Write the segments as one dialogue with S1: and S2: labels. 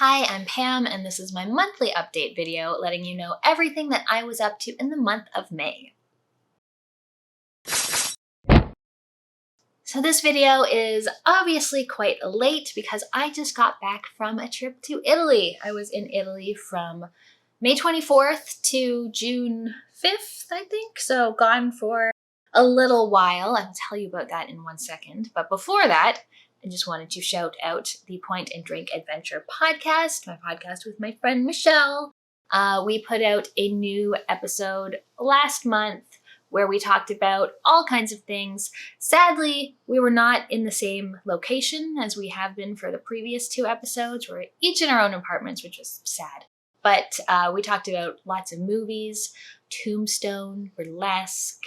S1: Hi, I'm Pam, and this is my monthly update video letting you know everything that I was up to in the month of May. So this video is obviously quite late because I just got back from a trip to Italy. I was in Italy from May 24th to June 5th, I think, so gone for a little while. I'll tell you about that in 1 second. But before that, I just wanted to shout out the Point and Drink Adventure podcast, my podcast with my friend Michelle. We put out a new episode last month where we talked about all kinds of things. Sadly, we were not in the same location as we have been for the previous 2 episodes. We're each in our own apartments, which was sad. But we talked about lots of movies, Tombstone, Burlesque,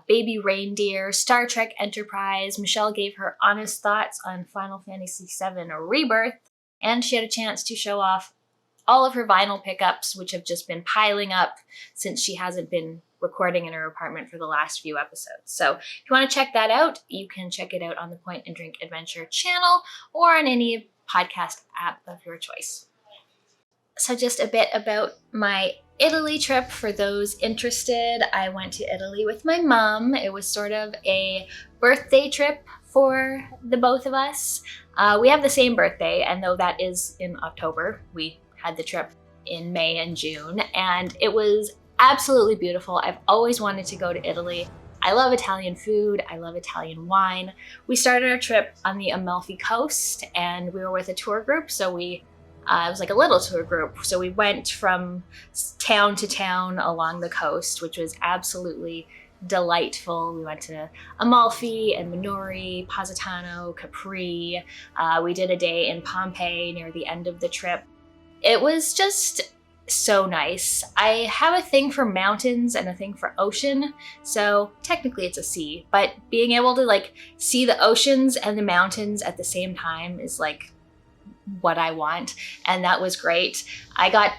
S1: Baby Reindeer, Star Trek Enterprise. Michelle gave her honest thoughts on Final Fantasy VII Rebirth, and she had a chance to show off all of her vinyl pickups, which have just been piling up since she hasn't been recording in her apartment for the last few episodes. So if you want to check that out, you can check it out on the Point and Drink Adventure channel or on any podcast app of your choice. So just a bit about my Italy trip for those interested. I went to Italy with my mom. It was sort of a birthday trip for the both of us. We have the same birthday, and though that is in October, we had the trip in May and June, and it was absolutely beautiful. I've always wanted to go to Italy. I love Italian food. I love Italian wine. We started our trip on the Amalfi Coast, and we were with a tour group, so it was like a little tour group. So we went from town to town along the coast, which was absolutely delightful. We went to Amalfi and Minori, Positano, Capri. We did a day in Pompeii near the end of the trip. It was just so nice. I have a thing for mountains and a thing for ocean, so technically it's a sea, but being able to see the oceans and the mountains at the same time is what I want, and that was great.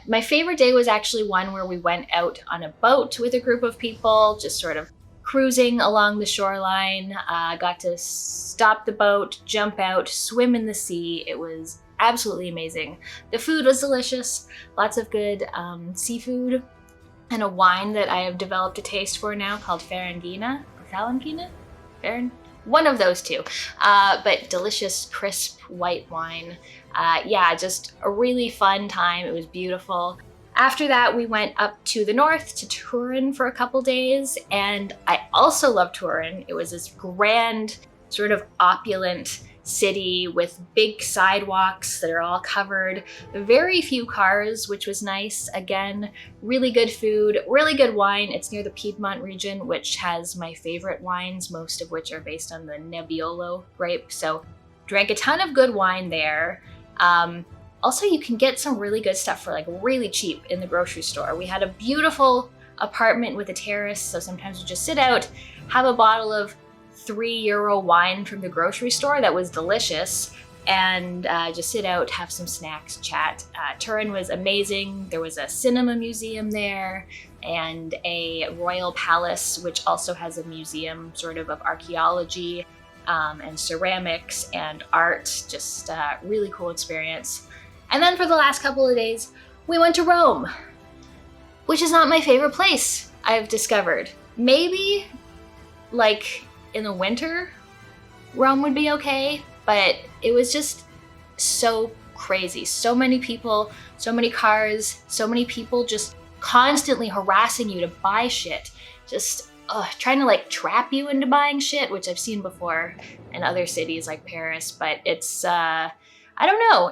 S1: My favorite day was actually one where we went out on a boat with a group of people, just sort of cruising along the shoreline. Got to stop the boat, jump out, swim in the sea. It was absolutely amazing. The food was delicious, lots of good seafood, and a wine that I have developed a taste for now called Farangina, or Falangina? One of those two, but delicious, crisp white wine. Yeah, just a really fun time. It was beautiful. After that, we went up to the north to Turin for a couple days, and I also love Turin. It was this grand, sort of opulent city with big sidewalks that are all covered, very few cars, which was nice. Again, really good food, really good wine. It's near the Piedmont region, which has my favorite wines, most of which are based on the Nebbiolo grape. So drank a ton of good wine there. Also, you can get some really good stuff for really cheap in the grocery store. We had a beautiful apartment with a terrace, so sometimes we just sit out, have a bottle of €3 wine from the grocery store that was delicious, and just sit out, have some snacks, chat. Turin was amazing. There was a cinema museum there and a royal palace, which also has a museum sort of archaeology and ceramics and art. Just really cool experience. And then for the last couple of days, we went to Rome, which is not my favorite place, I've discovered. Maybe in the winter, Rome would be okay, but it was just so crazy. So many people, so many cars, so many people just constantly harassing you to buy shit. Just trying to trap you into buying shit, which I've seen before in other cities like Paris, but it's, I don't know.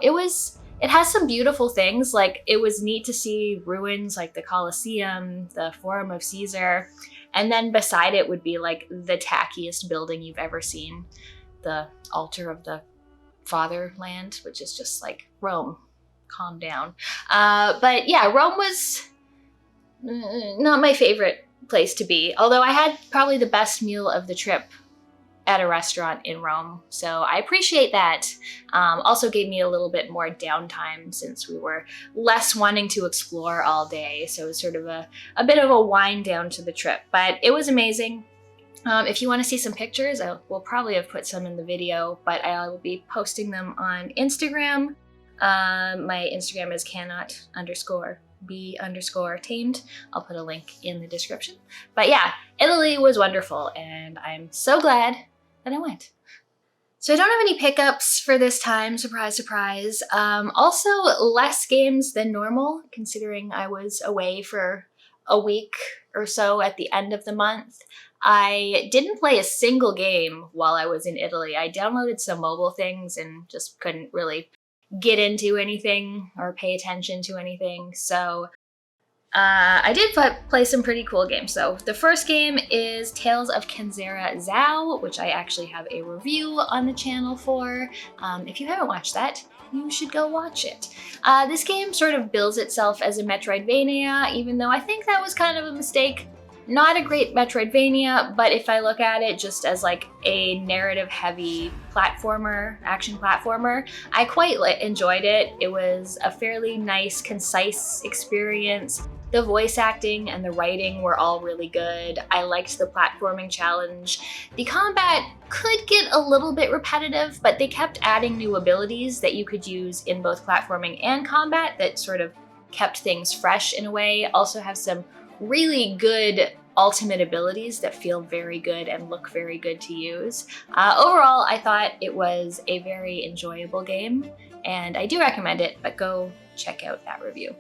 S1: It has some beautiful things. It was neat to see ruins like the Colosseum, the Forum of Caesar. And then beside it would be the tackiest building you've ever seen, the altar of the fatherland, which is just Rome, calm down. But yeah, Rome was not my favorite place to be, although I had probably the best meal of the trip at a restaurant in Rome, so I appreciate that. Also gave me a little bit more downtime since we were less wanting to explore all day, so it was sort of a bit of a wind down to the trip, but it was amazing. If you want to see some pictures, I will probably have put some in the video, but I will be posting them on Instagram. My Instagram is cannot_be_tamed. I'll put a link in the description. But yeah, Italy was wonderful, and I'm so glad that I went. So I don't have any pickups for this time, surprise, surprise. Also, less games than normal, considering I was away for a week or so at the end of the month. I didn't play a single game while I was in Italy. I downloaded some mobile things and just couldn't really get into anything or pay attention to anything. So I did play some pretty cool games though. The first game is Tales of Kenzera, which I actually have a review on the channel for. If you haven't watched that, you should go watch it. This game sort of bills itself as a Metroidvania, even though I think that was kind of a mistake. Not a great Metroidvania, but if I look at it just as like a narrative-heavy platformer, action platformer, I quite enjoyed it. It was a fairly nice, concise experience. The voice acting and the writing were all really good. I liked the platforming challenge. The combat could get a little bit repetitive, but they kept adding new abilities that you could use in both platforming and combat that sort of kept things fresh in a way. Also have some really good ultimate abilities that feel very good and look very good to use. Overall, I thought it was a very enjoyable game, and I do recommend it, but go check out that review.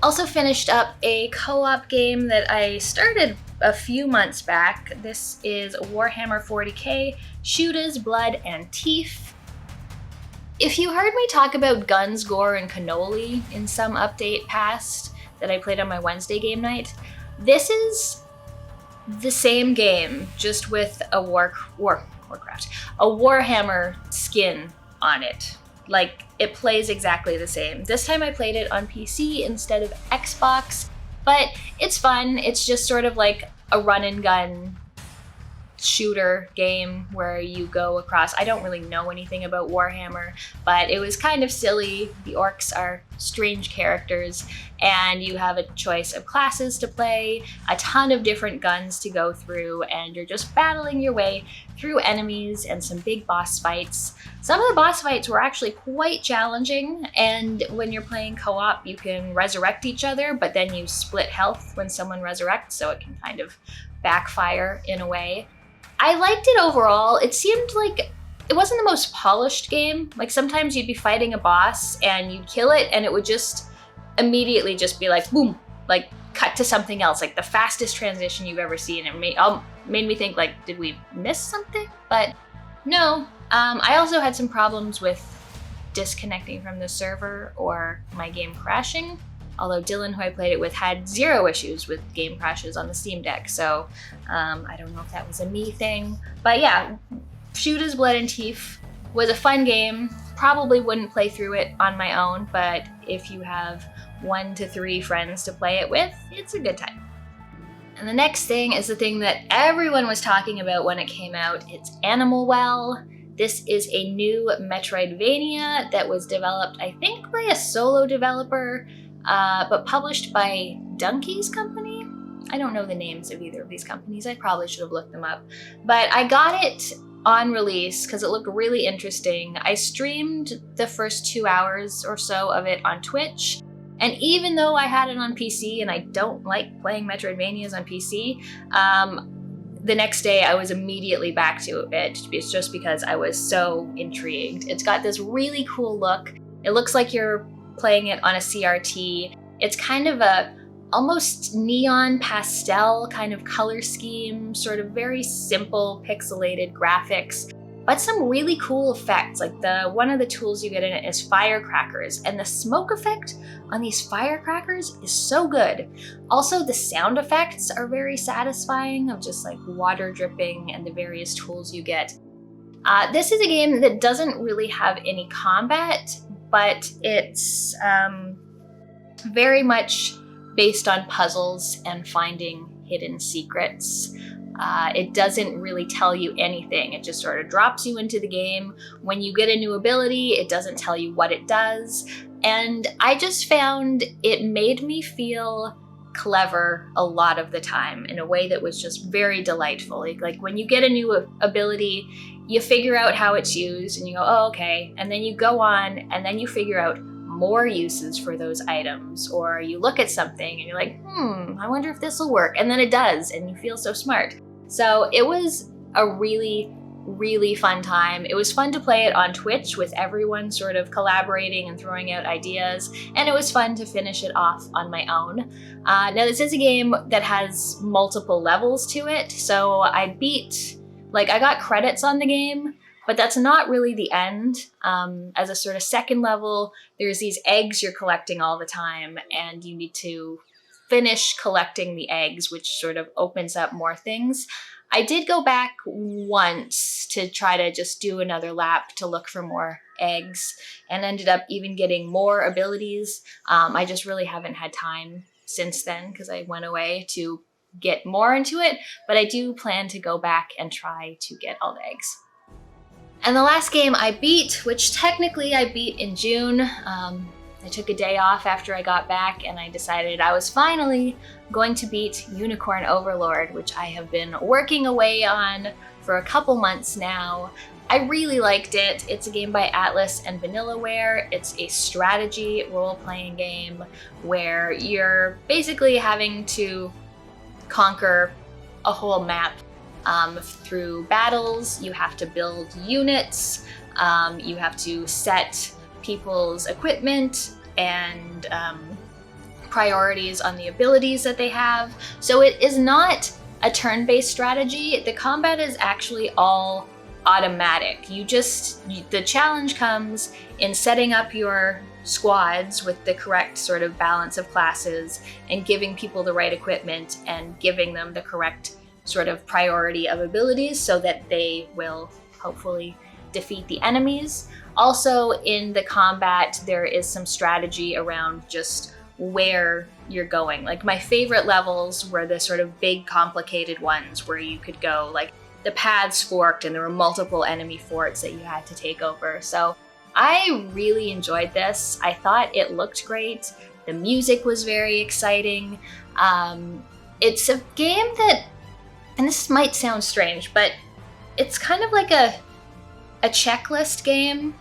S1: Also finished up a co-op game that I started a few months back. This is Warhammer 40k, Shootas, Blood, and Teef. If you heard me talk about guns, gore, and cannoli in some update past that I played on my Wednesday game night, this is the same game, just with a Warhammer skin on it. Like, it plays exactly the same. This time I played it on PC instead of Xbox, but it's fun. It's just sort of like a run and gun shooter game where you go across. I don't really know anything about Warhammer, but it was kind of silly. The orcs are strange characters, and you have a choice of classes to play, a ton of different guns to go through, and you're just battling your way through enemies and some big boss fights. Some of the boss fights were actually quite challenging, and when you're playing co-op, you can resurrect each other, but then you split health when someone resurrects, so it can kind of backfire in a way. I liked it overall. It seemed like it wasn't the most polished game. Like, sometimes you'd be fighting a boss and you'd kill it and it would just immediately just be like, boom, like cut to something else, like the fastest transition you've ever seen. It made me think, like, did we miss something? But no. I also had some problems with disconnecting from the server or my game crashing. Although Dylan, who I played it with, had zero issues with game crashes on the Steam Deck, so I don't know if that was a me thing. But yeah, Shootas, Blood, and Teef was a fun game. Probably wouldn't play through it on my own, but if you have 1 to 3 friends to play it with, it's a good time. And the next thing is the thing that everyone was talking about when it came out. It's Animal Well. This is a new Metroidvania that was developed, I think, by a solo developer, but published by Donkey's company. I don't know the names of either of these companies. I probably should have looked them up. But I got it on release because it looked really interesting. I streamed the first 2 hours or so of it on Twitch. And even though I had it on PC and I don't like playing Metroidvanias on PC, the next day I was immediately back to it. It's just because I was so intrigued. It's got this really cool look. It looks like you're playing it on a CRT. It's kind of a almost neon pastel kind of color scheme, sort of very simple pixelated graphics, but some really cool effects. Like one of the tools you get in it is firecrackers, and the smoke effect on these firecrackers is so good. Also, the sound effects are very satisfying, of just like water dripping and the various tools you get. This is a game that doesn't really have any combat, but it's very much based on puzzles and finding hidden secrets. It doesn't really tell you anything. It just sort of drops you into the game. When you get a new ability, it doesn't tell you what it does. And I just found it made me feel clever a lot of the time in a way that was just very delightful. Like when you get a new ability, you figure out how it's used and you go, oh, okay. And then you go on and then you figure out more uses for those items, or you look at something and you're like, I wonder if this will work. And then it does, and you feel so smart. So it was a really, really fun time. It was fun to play it on Twitch with everyone sort of collaborating and throwing out ideas, and it was fun to finish it off on my own. Now this is a game that has multiple levels to it, so I got credits on the game, but that's not really the end. As a sort of second level, there's these eggs you're collecting all the time, and you need to finish collecting the eggs, which sort of opens up more things. I did go back once to try to just do another lap to look for more eggs, and ended up even getting more abilities. I just really haven't had time since then because I went away to get more into it, but I do plan to go back and try to get all the eggs. And the last game I beat, which technically I beat in June, I took a day off after I got back and I decided I was finally going to beat Unicorn Overlord, which I have been working away on for a couple months now. I really liked it. It's a game by Atlas and Vanillaware. It's a strategy role-playing game where you're basically having to conquer a whole map through battles. You have to build units, you have to set people's equipment and priorities on the abilities that they have. So it is not a turn-based strategy. The combat is actually all automatic. The challenge comes in setting up your squads with the correct sort of balance of classes and giving people the right equipment and giving them the correct sort of priority of abilities so that they will hopefully defeat the enemies. Also in the combat, there is some strategy around just where you're going. Like my favorite levels were the sort of big complicated ones where you could go, like the paths forked and there were multiple enemy forts that you had to take over. So I really enjoyed this. I thought it looked great. The music was very exciting. It's a game that, and this might sound strange, but it's kind of like a checklist game.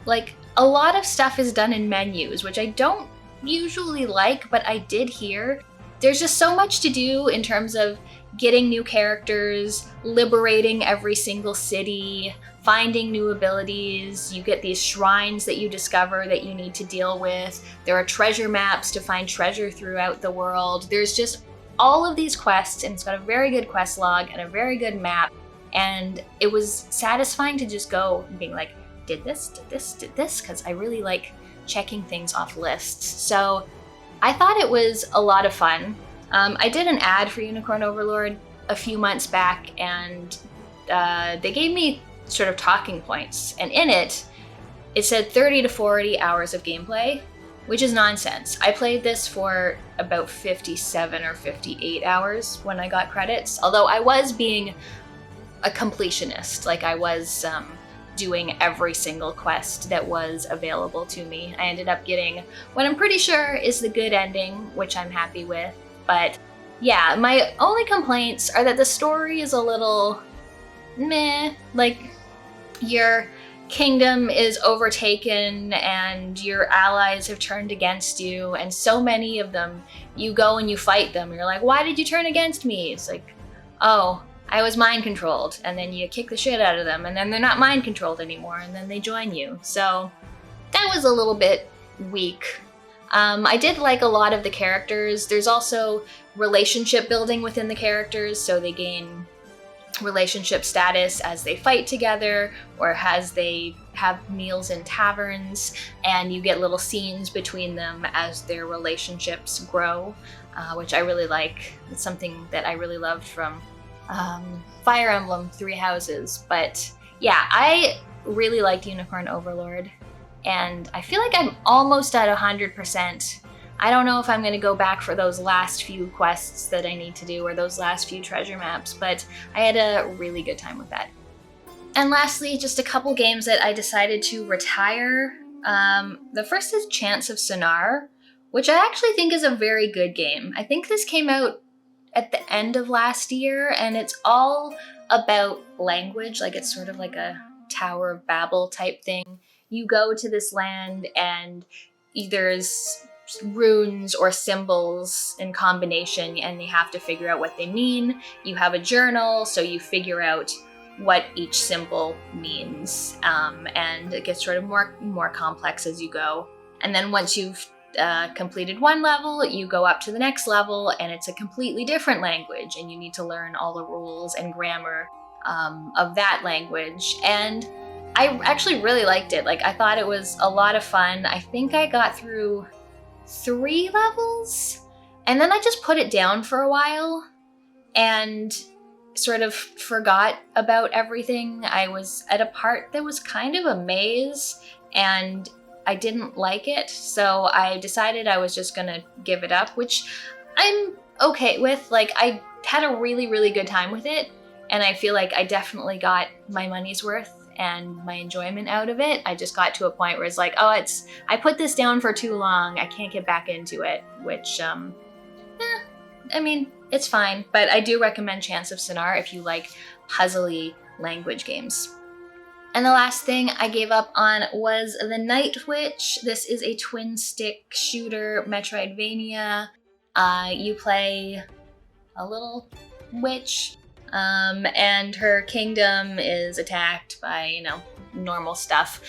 S1: Like a lot of stuff is done in menus, which I don't usually like, but I did here. There's just so much to do in terms of getting new characters, liberating every single city, finding new abilities. You get these shrines that you discover that you need to deal with. There are treasure maps to find treasure throughout the world. There's just all of these quests, and it's got a very good quest log and a very good map. And it was satisfying to just go and being like, did this, because I really like checking things off lists. So I thought it was a lot of fun. I did an ad for Unicorn Overlord a few months back, and they gave me sort of talking points. And in it said 30 to 40 hours of gameplay, which is nonsense. I played this for about 57 or 58 hours when I got credits, although I was being a completionist. Like I was doing every single quest that was available to me. I ended up getting what I'm pretty sure is the good ending, which I'm happy with. But yeah, my only complaints are that the story is a little meh. Like your kingdom is overtaken and your allies have turned against you, and so many of them, you go and you fight them. You're like, why did you turn against me? It's like, oh, I was mind controlled. And then you kick the shit out of them, and then they're not mind controlled anymore, and then they join you. So that was a little bit weak. I did like a lot of the characters. There's also relationship building within the characters, so they gain relationship status as they fight together or as they have meals in taverns, and you get little scenes between them as their relationships grow, which I really like. It's something that I really loved from Fire Emblem Three Houses. But yeah, I really liked Unicorn Overlord, and I feel like I'm almost at 100%. I don't know if I'm going to go back for those last few quests that I need to do or those last few treasure maps, but I had a really good time with that. And lastly, just a couple games that I decided to retire. The first is Chants of Sennar, which I actually think is a very good game. I think this came out at the end of last year, and it's all about language. Like, it's sort of like a Tower of Babel type thing. You go to this land and there's runes or symbols in combination, and you have to figure out what they mean. You have a journal, so you figure out what each symbol means, and it gets sort of more complex as you go. And then once you've completed one level, you go up to the next level, and it's a completely different language, and you need to learn all the rules and grammar of that language. And I actually really liked it. Like, I thought it was a lot of fun. I think I got through 3 levels, and then I just put it down for a while and sort of forgot about everything. I was at a part that was kind of a maze, and I didn't like it, so I decided I was just gonna give it up, which I'm okay with. Like, I had a really, really good time with it, and I feel like I definitely got my money's worth and my enjoyment out of it. I just got to a point where it's like, oh, I put this down for too long, I can't get back into it, which, I mean, it's fine, but I do recommend Chants of Sennar if you like puzzly language games. And the last thing I gave up on was The Night Witch. This is a twin-stick shooter Metroidvania. You play a little witch, and her kingdom is attacked by, normal stuff.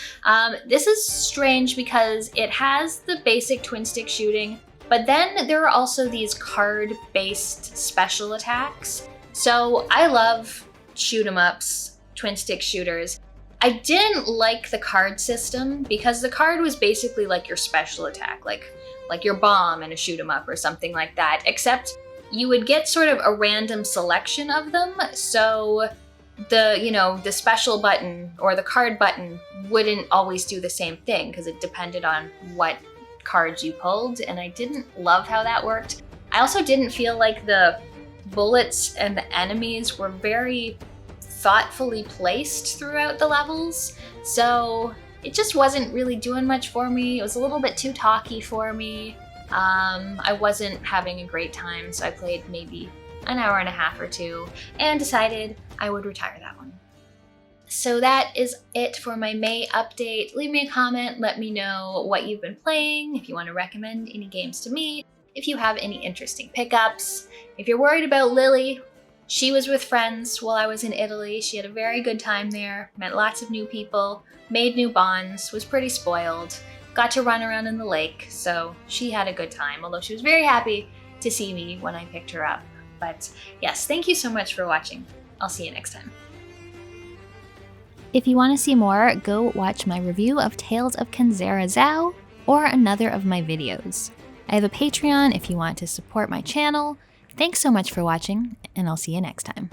S1: This is strange because it has the basic twin-stick shooting, but then there are also these card-based special attacks. So I love shoot-em-ups, twin-stick shooters. I didn't like the card system because the card was basically like your special attack, like your bomb in a shoot-em-up or something like that, except you would get sort of a random selection of them. So the special button or the card button wouldn't always do the same thing because it depended on what cards you pulled, and I didn't love how that worked. I also didn't feel like the bullets and the enemies were very thoughtfully placed throughout the levels, so it just wasn't really doing much for me. It was a little bit too talky for me. I wasn't having a great time, so I played maybe an hour and a half or 2 and decided I would retire that one. So that is it for my May update. Leave me a comment, let me know what you've been playing, if you want to recommend any games to me, if you have any interesting pickups. If you're worried about Lily, she was with friends while I was in Italy. She had a very good time there, met lots of new people, made new bonds, was pretty spoiled, got to run around in the lake, so she had a good time, although she was very happy to see me when I picked her up. But yes, thank you so much for watching. I'll see you next time. If you want to see more, go watch my review of Tales of Kenzera Zhao or another of my videos. I have a Patreon if you want to support my channel. Thanks so much for watching, and I'll see you next time.